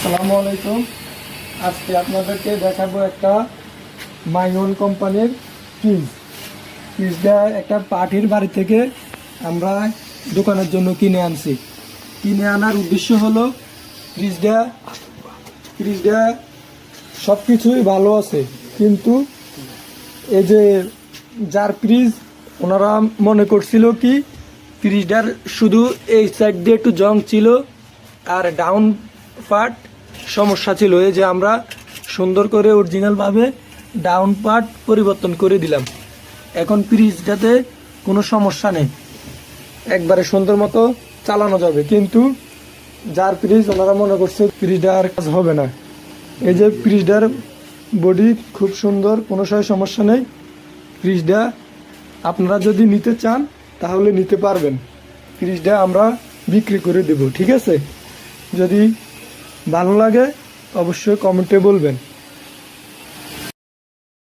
আসসালামু আলাইকুম। আজকে আপনাদেরকে দেখাবো একটা মাইওন কোম্পানির ফ্রিজটা একটা পার্টির বাড়ি থেকে আমরা দোকানের জন্য কিনে আনার উদ্দেশ্য হলো ফ্রিজটা সব কিছুই ভালো আছে, কিন্তু এই যে যার ফ্রিজ ওনারা মনে করছিল কি ফ্রিজটার শুধু এই সাইড দিয়ে একটু জং ছিল আর ডাউন পার্ট সমস্যা ছিল। এই যে আমরা সুন্দর করে অরিজিনালভাবে ডাউন পার্ট পরিবর্তন করে দিলাম। এখন ফ্রিজটাতে কোনো সমস্যা নেই, একবারে সুন্দর মতো চালানো যাবে। কিন্তু যার ফ্রিজ ওনারা মনে করছে ফ্রিজটা আর কাজ হবে না। এই যে ফ্রিজটার বডি খুব সুন্দর, কোনো সমস্যা নেই। ফ্রিজটা আপনারা যদি নিতে চান তাহলে নিতে পারবেন। ফ্রিজটা আমরা বিক্রি করে দেব, ঠিক আছে? যদি ভালো লাগে অবশ্যই কমেন্টে বলবেন।